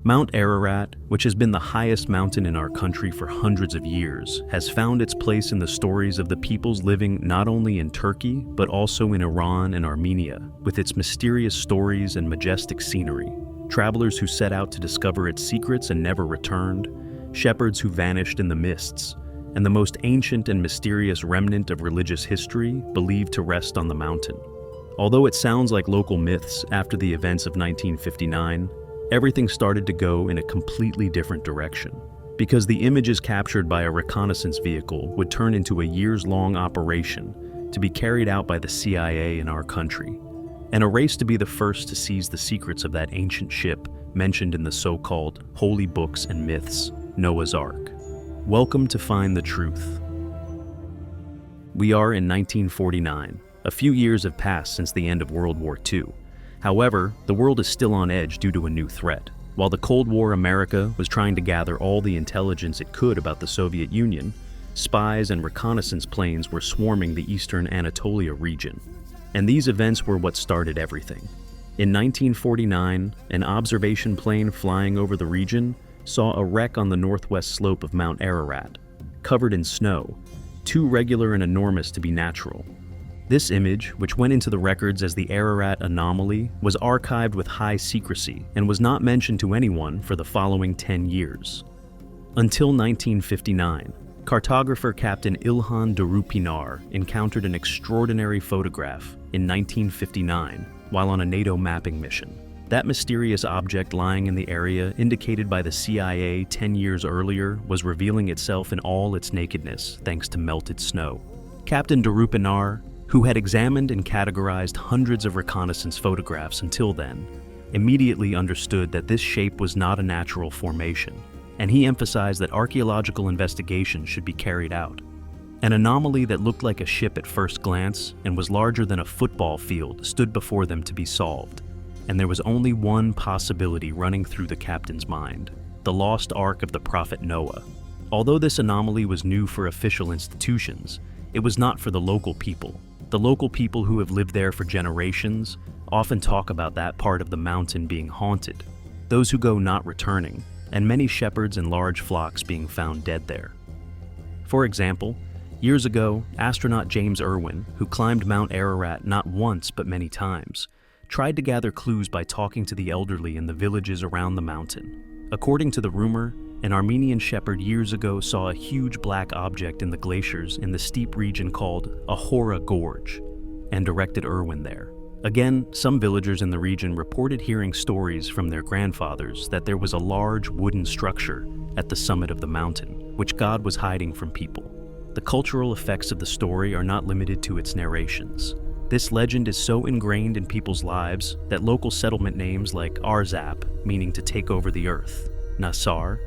Mount Ararat, which has been the highest mountain in our country for hundreds of years, has found its place in the stories of the peoples living not only in Turkey, but also in Iran and Armenia, with its mysterious stories and majestic scenery. Travelers who set out to discover its secrets and never returned, shepherds who vanished in the mists, and the most ancient and mysterious remnant of religious history believed to rest on the mountain. Although it sounds like local myths after the events of 1959, everything started to go in a completely different direction, because the images captured by a reconnaissance vehicle would turn into a years-long operation to be carried out by the CIA in our country, and a race to be the first to seize the secrets of that ancient ship mentioned in the so-called holy books and myths, Noah's Ark. Welcome to Find the Truth. We are in 1949. A few years have passed since the end of World War II. However, the world is still on edge due to a new threat. While the Cold War America was trying to gather all the intelligence it could about the Soviet Union, spies and reconnaissance planes were swarming the eastern Anatolia region. And these events were what started everything. In 1949, an observation plane flying over the region saw a wreck on the northwest slope of Mount Ararat, covered in snow, too regular and enormous to be natural. This image, which went into the records as the Ararat Anomaly, was archived with high secrecy and was not mentioned to anyone for the following 10 years. Until 1959, cartographer Captain Ilhan Darupinar encountered an extraordinary photograph in 1959 while on a NATO mapping mission. That mysterious object lying in the area indicated by the CIA 10 years earlier was revealing itself in all its nakedness thanks to melted snow. Captain Darupinar, who had examined and categorized hundreds of reconnaissance photographs until then, immediately understood that this shape was not a natural formation, and he emphasized that archaeological investigations should be carried out. An anomaly that looked like a ship at first glance and was larger than a football field stood before them to be solved, and there was only one possibility running through the captain's mind: the lost Ark of the Prophet Noah. Although this anomaly was new for official institutions, it was not for the local people. The local people who have lived there for generations often talk about that part of the mountain being haunted, those who go not returning, and many shepherds and large flocks being found dead there. For example, years ago, astronaut James Irwin, who climbed Mount Ararat not once but many times, tried to gather clues by talking to the elderly in the villages around the mountain. According to the rumor, an Armenian shepherd years ago saw a huge black object in the glaciers in the steep region called Ahora Gorge, and directed Irwin there. Again, some villagers in the region reported hearing stories from their grandfathers that there was a large wooden structure at the summit of the mountain, which God was hiding from people. The cultural effects of the story are not limited to its narrations. This legend is so ingrained in people's lives that local settlement names like Arzap, meaning to take over the earth, Nasar,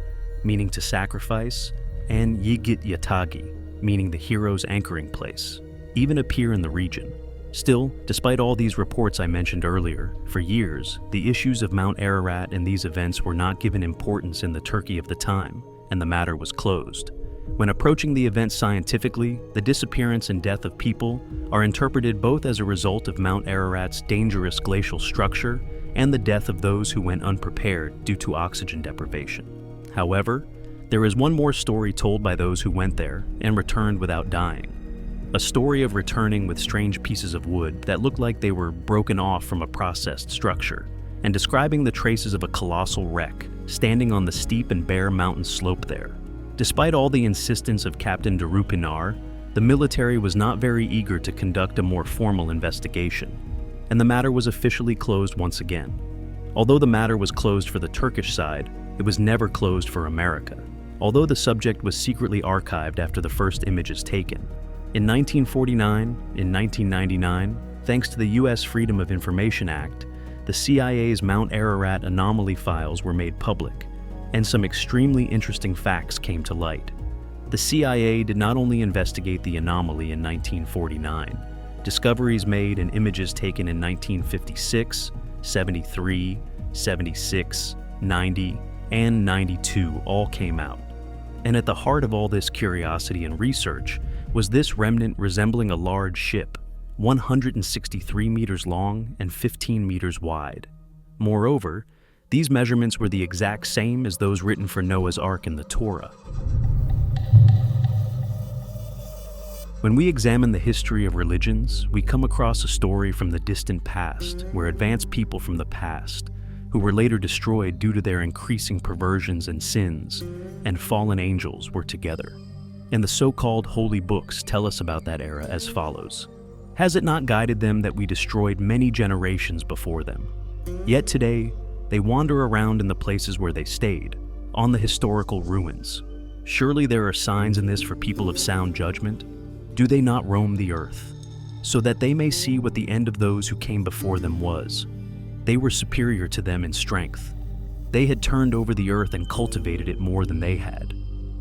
meaning to sacrifice, and Yigit Yatagi, meaning the hero's anchoring place, even appear in the region. Still, despite all these reports I mentioned earlier, for years, the issues of Mount Ararat and these events were not given importance in the Turkey of the time, and the matter was closed. When approaching the event scientifically, the disappearance and death of people are interpreted both as a result of Mount Ararat's dangerous glacial structure and the death of those who went unprepared due to oxygen deprivation. However, there is one more story told by those who went there and returned without dying. A story of returning with strange pieces of wood that looked like they were broken off from a processed structure, and describing the traces of a colossal wreck standing on the steep and bare mountain slope there. Despite all the insistence of Captain Darupinar, the military was not very eager to conduct a more formal investigation, and the matter was officially closed once again. Although the matter was closed for the Turkish side, it was never closed for America, although the subject was secretly archived after the first images taken. In 1949, in 1999, thanks to the U.S. Freedom of Information Act, the CIA's Mount Ararat Anomaly files were made public, and some extremely interesting facts came to light. The CIA did not only investigate the anomaly in 1949, discoveries made and images taken in 1956, 73, 76, 90, and 92 all came out. And at the heart of all this curiosity and research was this remnant resembling a large ship, 163 meters long and 15 meters wide. Moreover, These measurements were the exact same as those written for Noah's Ark in the Torah. When we examine the history of religions, we come across a story from the distant past where advanced people from the past, who were later destroyed due to their increasing perversions and sins, and fallen angels were together. And the so-called holy books tell us about that era as follows. Has it not guided them that we destroyed many generations before them? Yet today, they wander around in the places where they stayed, on the historical ruins. Surely there are signs in this for people of sound judgment. Do they not roam the earth, so that they may see what the end of those who came before them was? They were superior to them in strength. They had turned over the earth and cultivated it more than they had.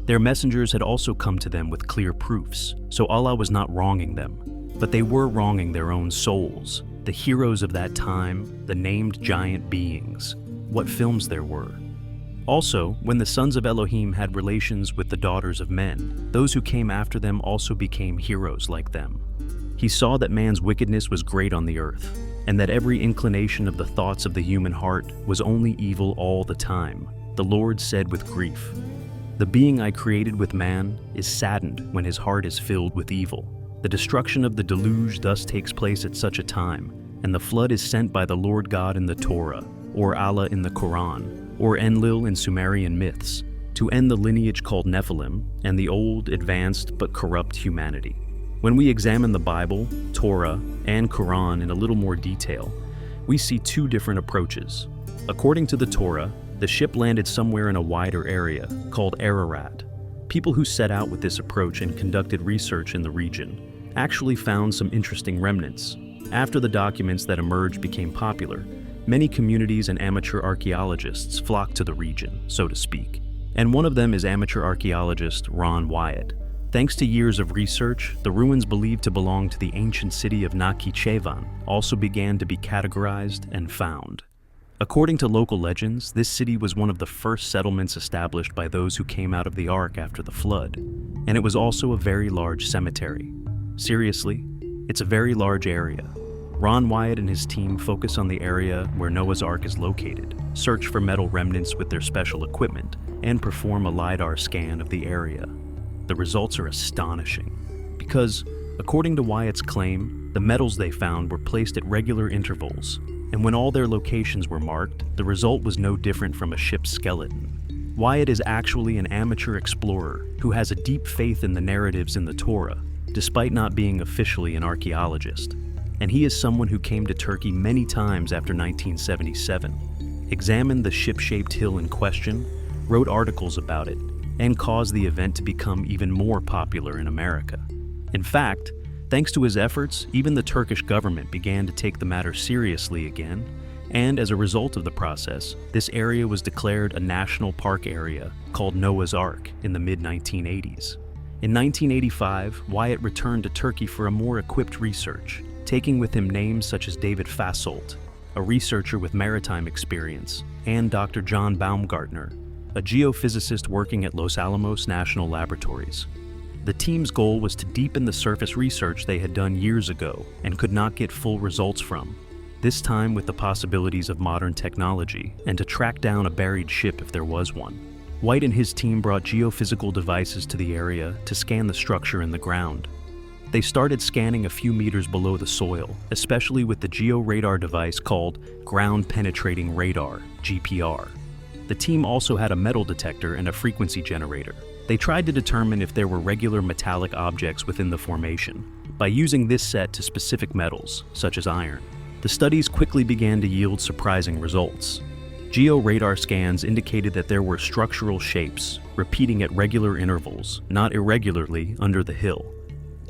Their messengers had also come to them with clear proofs, so Allah was not wronging them, but they were wronging their own souls, the heroes of that time, the named giant beings. What films there were. Also, when the sons of Elohim had relations with the daughters of men, those who came after them also became heroes like them. He saw that man's wickedness was great on the earth, and that every inclination of the thoughts of the human heart was only evil all the time. The Lord said with grief, "The being I created with man is saddened when his heart is filled with evil. The destruction of the deluge thus takes place at such a time, and the flood is sent by the Lord God in the Torah, or Allah in the Quran, or Enlil in Sumerian myths, to end the lineage called Nephilim and the old, advanced, but corrupt humanity." When we examine the Bible, Torah, and Quran in a little more detail, we see two different approaches. According to the Torah, the ship landed somewhere in a wider area, called Ararat. People who set out with this approach and conducted research in the region actually found some interesting remnants. After the documents that emerged became popular, many communities and amateur archaeologists flocked to the region, so to speak. And one of them is amateur archaeologist Ron Wyatt. Thanks to years of research, the ruins believed to belong to the ancient city of Nakhichevan also began to be categorized and found. According to local legends, this city was one of the first settlements established by those who came out of the Ark after the flood, and it was also a very large cemetery. Seriously, it's a very large area. Ron Wyatt and his team focus on the area where Noah's Ark is located, search for metal remnants with their special equipment, and perform a LiDAR scan of the area. The results are astonishing, because, according to Wyatt's claim, the metals they found were placed at regular intervals, and when all their locations were marked, the result was no different from a ship's skeleton. Wyatt is actually an amateur explorer who has a deep faith in the narratives in the Torah, despite not being officially an archaeologist. And he is someone who came to Turkey many times after 1977, examined the ship-shaped hill in question, wrote articles about it, and caused the event to become even more popular in America. In fact, thanks to his efforts, even the Turkish government began to take the matter seriously again, and as a result of the process, this area was declared a national park area called Noah's Ark in the mid-1980s. In 1985, Wyatt returned to Turkey for a more equipped research, taking with him names such as David Fassolt, a researcher with maritime experience, and Dr. John Baumgartner, a geophysicist working at Los Alamos National Laboratories. The team's goal was to deepen the surface research they had done years ago and could not get full results from, this time with the possibilities of modern technology and to track down a buried ship if there was one. White and his team brought geophysical devices to the area to scan the structure in the ground. They started scanning a few meters below the soil, especially with the georadar device called Ground Penetrating Radar, GPR. The team also had a metal detector and a frequency generator. They tried to determine if there were regular metallic objects within the formation by using this set to specific metals, such as iron. The studies quickly began to yield surprising results. Georadar scans indicated that there were structural shapes, repeating at regular intervals, not irregularly, under the hill.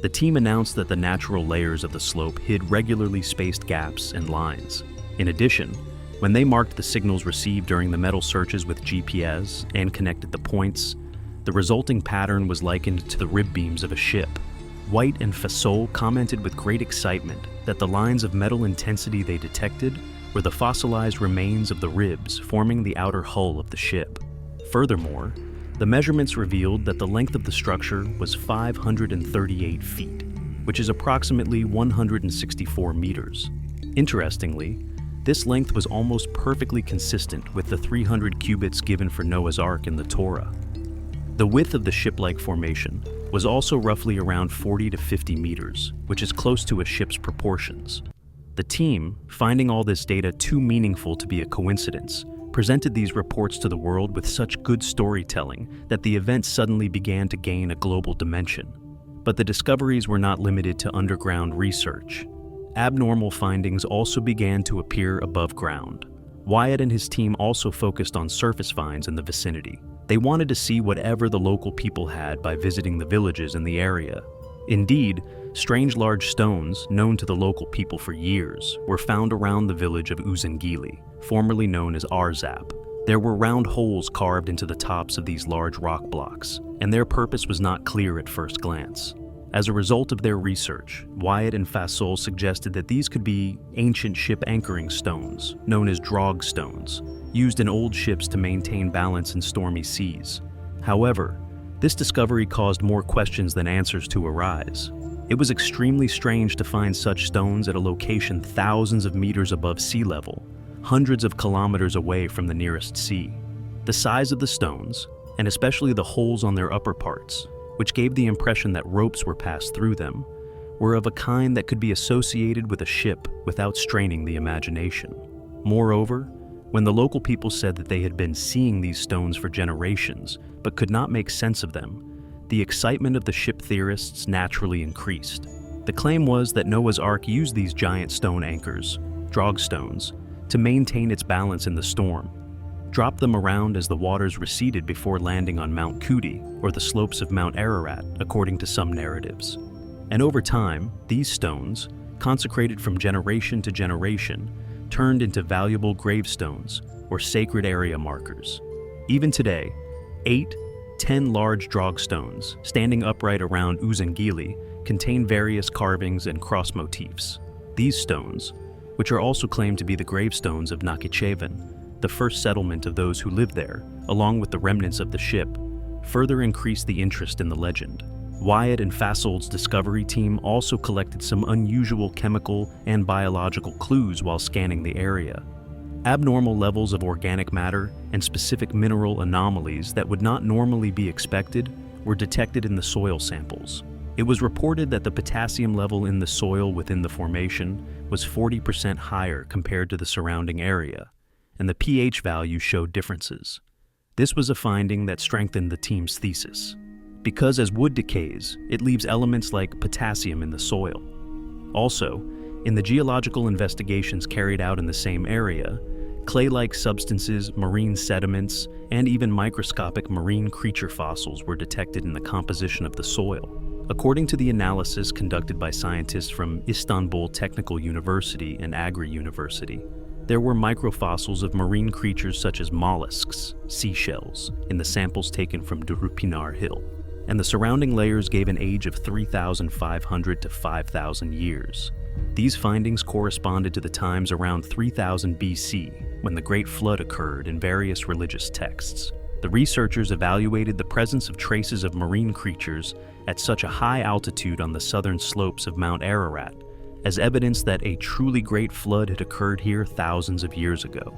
The team announced that the natural layers of the slope hid regularly spaced gaps and lines. In addition, when they marked the signals received during the metal searches with GPS and connected the points, the resulting pattern was likened to the rib beams of a ship. White and Fasol commented with great excitement that the lines of metal intensity they detected were the fossilized remains of the ribs forming the outer hull of the ship. Furthermore, the measurements revealed that the length of the structure was 538 feet, which is approximately 164 meters. Interestingly, This length was almost perfectly consistent with the 300 cubits given for Noah's Ark in the Torah. The width of the ship-like formation was also roughly around 40 to 50 meters, which is close to a ship's proportions. The team, finding all this data too meaningful to be a coincidence, presented these reports to the world with such good storytelling that the event suddenly began to gain a global dimension. But the discoveries were not limited to underground research. Abnormal findings also began to appear above ground. Wyatt and his team also focused on surface finds in the vicinity. They wanted to see whatever the local people had by visiting the villages in the area. Indeed, strange large stones, known to the local people for years, were found around the village of Uzungili, formerly known as Arzap. There were round holes carved into the tops of these large rock blocks, and their purpose was not clear at first glance. As a result of their research, Wyatt and Fasol suggested that these could be ancient ship anchoring stones, known as drog stones, used in old ships to maintain balance in stormy seas. However, this discovery caused more questions than answers to arise. It was extremely strange to find such stones at a location thousands of meters above sea level, hundreds of kilometers away from the nearest sea. The size of the stones, and especially the holes on their upper parts, which gave the impression that ropes were passed through them, were of a kind that could be associated with a ship without straining the imagination. Moreover, when the local people said that they had been seeing these stones for generations but could not make sense of them, the excitement of the ship theorists naturally increased. The claim was that Noah's Ark used these giant stone anchors, drog stones, to maintain its balance in the storm, dropped them around as the waters receded before landing on Mount Kuti or the slopes of Mount Ararat, according to some narratives. And over time, these stones, consecrated from generation to generation, turned into valuable gravestones or sacred area markers. Even today, 8-10 large drog stones standing upright around Uzungili contain various carvings and cross motifs. These stones, which are also claimed to be the gravestones of Nakhichevan, the first settlement of those who lived there, along with the remnants of the ship, further increased the interest in the legend. Wyatt and Fasol's discovery team also collected some unusual chemical and biological clues while scanning the area. Abnormal levels of organic matter and specific mineral anomalies that would not normally be expected were detected in the soil samples. It was reported that the potassium level in the soil within the formation was 40% higher compared to the surrounding area, and the pH value showed differences. This was a finding that strengthened the team's thesis, because as wood decays, it leaves elements like potassium in the soil. Also, in the geological investigations carried out in the same area, clay-like substances, marine sediments, and even microscopic marine creature fossils were detected in the composition of the soil. According to the analysis conducted by scientists from Istanbul Technical University and Agri University, there were microfossils of marine creatures such as mollusks, seashells, in the samples taken from Durupinar Hill, and the surrounding layers gave an age of 3,500 to 5,000 years. These findings corresponded to the times around 3000 BC, when the Great Flood occurred in various religious texts. The researchers evaluated the presence of traces of marine creatures at such a high altitude on the southern slopes of Mount Ararat as evidence that a truly great flood had occurred here thousands of years ago.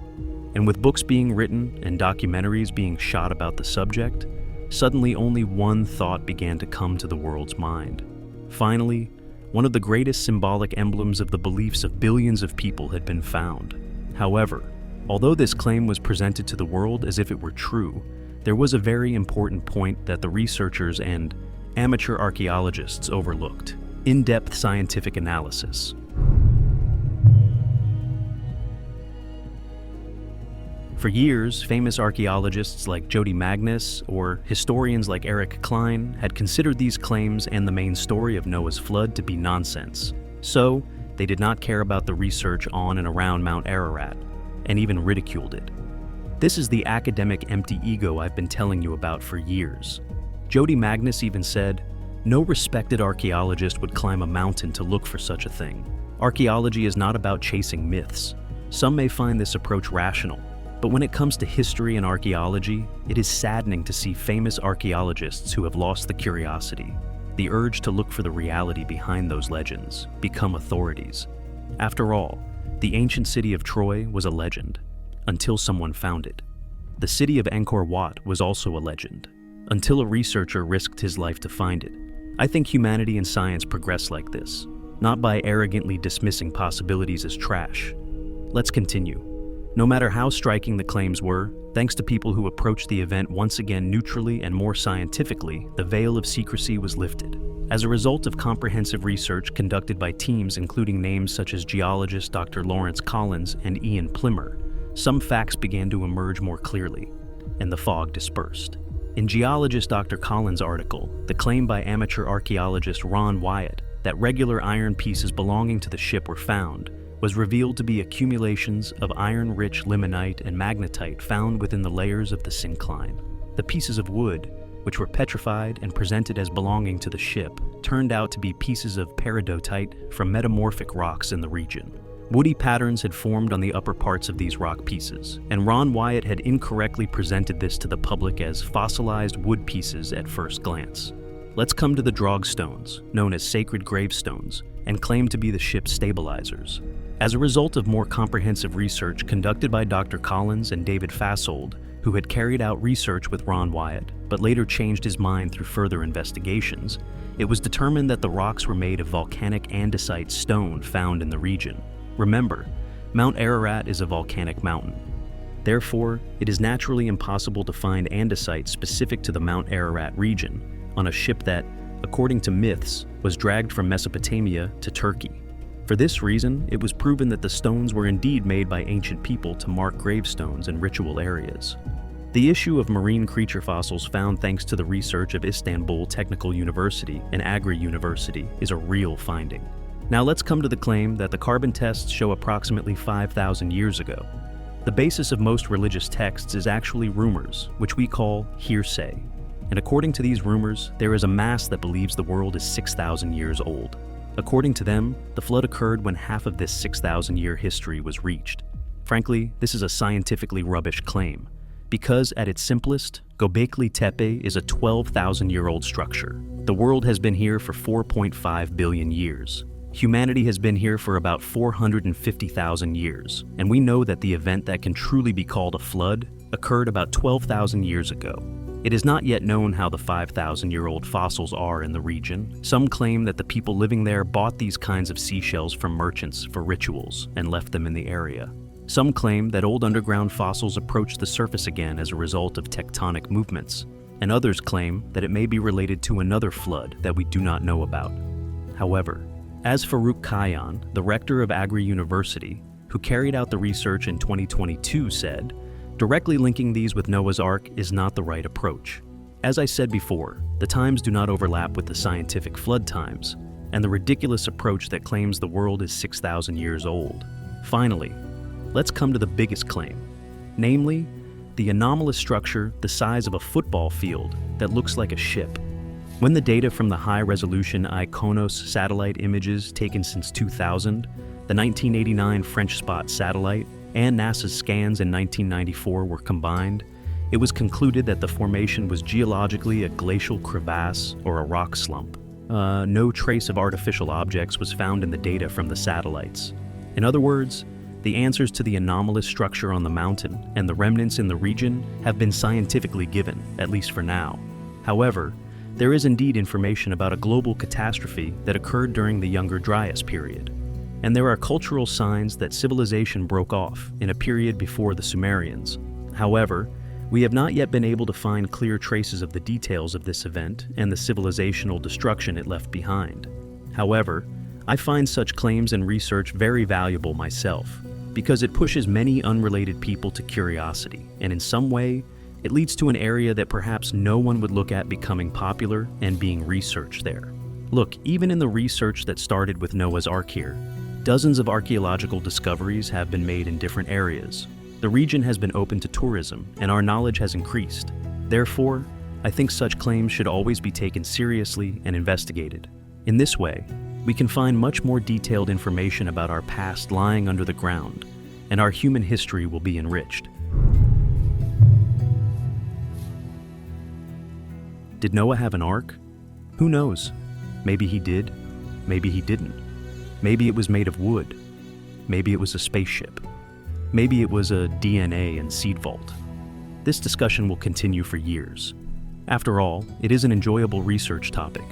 And with books being written and documentaries being shot about the subject, suddenly only one thought began to come to the world's mind. Finally, one of the greatest symbolic emblems of the beliefs of billions of people had been found. However, although this claim was presented to the world as if it were true, there was a very important point that the researchers and amateur archaeologists overlooked: in-depth scientific analysis. For years, famous archaeologists like Jody Magnus or historians like Eric Klein had considered these claims and the main story of Noah's flood to be nonsense. So, they did not care about the research on and around Mount Ararat, and even ridiculed it. This is the academic empty ego I've been telling you about for years. Jody Magnus even said, "No respected archaeologist would climb a mountain to look for such a thing. Archaeology is not about chasing myths. Some may find this approach rational, but when it comes to history and archaeology, it is saddening to see famous archaeologists who have lost the curiosity, the urge to look for the reality behind those legends, become authorities. After all, The ancient city of Troy was a legend, until someone found it. The city of Angkor Wat was also a legend, until a researcher risked his life to find it. I think humanity and science progress like this, not by arrogantly dismissing possibilities as trash. Let's continue. No matter how striking the claims were, thanks to people who approached the event once again neutrally and more scientifically, the veil of secrecy was lifted. As a result of comprehensive research conducted by teams including names such as geologist Dr. Lawrence Collins and Ian Plimmer, some facts began to emerge more clearly, and the fog dispersed. In geologist Dr. Collins' article, the claim by amateur archaeologist Ron Wyatt that regular iron pieces belonging to the ship were found was revealed to be accumulations of iron-rich limonite and magnetite found within the layers of the syncline. The pieces of wood, which were petrified and presented as belonging to the ship, turned out to be pieces of peridotite from metamorphic rocks in the region. Woody patterns had formed on the upper parts of these rock pieces, and Ron Wyatt had incorrectly presented this to the public as fossilized wood pieces at first glance. Let's come to the Drog stones, known as sacred gravestones, and claimed to be the ship's stabilizers. As a result of more comprehensive research conducted by Dr. Collins and David Fasold, who had carried out research with Ron Wyatt, but later changed his mind through further investigations, it was determined that the rocks were made of volcanic andesite stone found in the region. Remember, Mount Ararat is a volcanic mountain. Therefore, it is naturally impossible to find andesite specific to the Mount Ararat region on a ship that, according to myths, was dragged from Mesopotamia to Turkey. For this reason, it was proven that the stones were indeed made by ancient people to mark gravestones in ritual areas. The issue of marine creature fossils found thanks to the research of Istanbul Technical University and Agri University is a real finding. Now let's come to the claim that the carbon tests show approximately 5,000 years ago. The basis of most religious texts is actually rumors, which we call hearsay. And according to these rumors, there is a mass that believes the world is 6,000 years old. According to them, the flood occurred when half of this 6,000-year history was reached. Frankly, this is a scientifically rubbish claim, because at its simplest, Göbekli Tepe is a 12,000-year-old structure. The world has been here for 4.5 billion years. Humanity has been here for about 450,000 years, and we know that the event that can truly be called a flood occurred about 12,000 years ago. It is not yet known how the 5,000-year-old fossils are in the region. Some claim that the people living there bought these kinds of seashells from merchants for rituals and left them in the area. Some claim that old underground fossils approached the surface again as a result of tectonic movements, and others claim that it may be related to another flood that we do not know about. However, as Farouk Khayan, the rector of Agri University, who carried out the research in 2022, said, directly linking these with Noah's Ark is not the right approach. As I said before, the times do not overlap with the scientific flood times, and the ridiculous approach that claims the world is 6,000 years old. Finally, let's come to the biggest claim, namely, the anomalous structure the size of a football field that looks like a ship. When the data from the high-resolution IKONOS satellite images taken since 2000, the 1989 French Spot satellite, and NASA's scans in 1994 were combined, it was concluded that the formation was geologically a glacial crevasse or a rock slump. No trace of artificial objects was found in the data from the satellites. In other words, the answers to the anomalous structure on the mountain and the remnants in the region have been scientifically given, at least for now. However, there is indeed information about a global catastrophe that occurred during the Younger Dryas period. And there are cultural signs that civilization broke off in a period before the Sumerians. However, we have not yet been able to find clear traces of the details of this event and the civilizational destruction it left behind. However, I find such claims and research very valuable myself, because it pushes many unrelated people to curiosity, and in some way, it leads to an area that perhaps no one would look at becoming popular and being researched there. Look, even in the research that started with Noah's Ark here, dozens of archaeological discoveries have been made in different areas. The region has been open to tourism, and our knowledge has increased. Therefore, I think such claims should always be taken seriously and investigated. In this way, we can find much more detailed information about our past lying under the ground, and our human history will be enriched. Did Noah have an ark? Who knows? Maybe he did, maybe he didn't. Maybe it was made of wood. Maybe it was a spaceship. Maybe it was a DNA and seed vault. This discussion will continue for years. After all, it is an enjoyable research topic.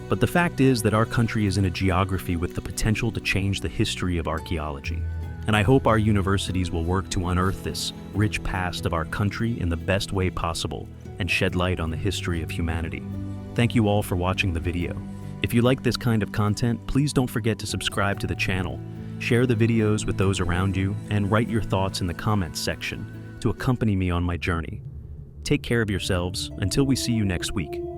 But the fact is that our country is in a geography with the potential to change the history of archaeology. And I hope our universities will work to unearth this rich past of our country in the best way possible and shed light on the history of humanity. Thank you all for watching the video. If you like this kind of content, please don't forget to subscribe to the channel, share the videos with those around you, and write your thoughts in the comments section to accompany me on my journey. Take care of yourselves until we see you next week.